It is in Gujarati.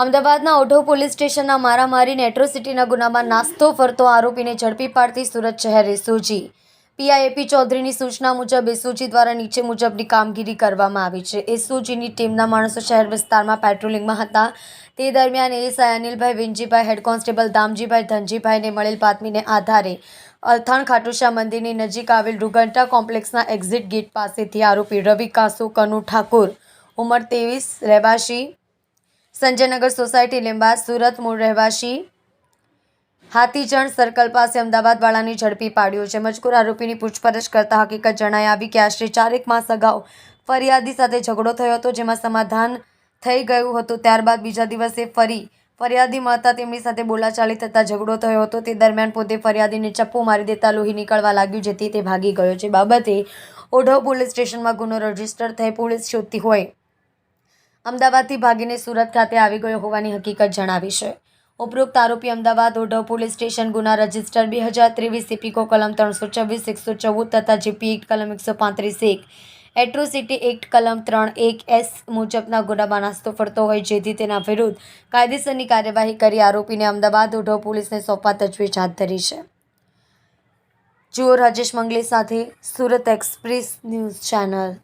અમદાવાદના ઓઢવ પોલીસ સ્ટેશનના મારામારીને એટ્રોસિટીના ગુનામાં નાસ્તો ફરતો આરોપીને ઝડપી પાડતી સુરત શહેર એસઓજી પીઆઈ ચૌધરીની સૂચના મુજબ એસઓજી દ્વારા નીચે મુજબની કામગીરી કરવામાં આવી છે। એસઓજીની ટીમના માણસો શહેર વિસ્તારમાં પેટ્રોલિંગમાં હતા। તે દરમિયાન એએસઆઈ અનિલભાઈ વિંજીભાઈ, હેડ કોન્સ્ટેબલ દામજીભાઈ ધનજીભાઈને મળેલ બાતમીને આધારે અલથાણ ખાટુશા મંદિરની નજીક આવેલ રૂગંટા કોમ્પ્લેક્સના એક્ઝિટ ગેટ પાસેથી આરોપી રવિ કાસુ કનુ ઠાકુર ઉંમર 23 રહેવાસી સંજયનગર સોસાયટી લીંબા સુરત મૂળ રહેવાસી હાથીજણ સર્કલ પાસે અમદાવાદ વાળાની ઝડપી પાડ્યો છે। મજકૂર આરોપીની પૂછપરછ કરતા હકીકત જણાઈ આવી કે આશરે 4 માસ અગાઉ ફરિયાદી સાથે ઝઘડો થયો હતો, જેમાં સમાધાન થઈ ગયું હતું। ત્યારબાદ બીજા દિવસે ફરી ફરિયાદી મળતા તેમની સાથે બોલાચાલી થતા ઝઘડો થયો હતો। તે દરમિયાન પોતે ફરિયાદીને ચપ્પુ મારી દેતા લોહી નીકળવા લાગ્યું, જેથી તે ભાગી ગયો છે। બાબતે ઓઢવ પોલીસ સ્ટેશનમાં ગુનો રજીસ્ટર થઈ પોલીસ શોધતી હોય અમદાવાદથી ભાગીને સુરત ખાતે આવી ગયો હોવાની હકીકત જણાવી છે। ઉપરોક્ત આરોપી અમદાવાદ ઓઢવ પોલીસ સ્ટેશન ગુના રજિસ્ટર 2023 ઇપીકો કલમ 324, 114 તથા જીપી એક્ટ કલમ 135(1) એટ્રોસિટી એક્ટ કલમ 3(1)(s) મુજબના ગુનામાં નાસ્તો ફરતો હોય, જેથી તેના વિરુદ્ધ કાયદેસરની કાર્યવાહી કરી આરોપીને અમદાવાદ ઓઢવ પોલીસને સોંપવા તજવીજ હાથ ધરી છે। જુઓ રાજેશ મંગલે સાથે સુરત એક્સપ્રેસ ન્યૂઝ ચેનલ।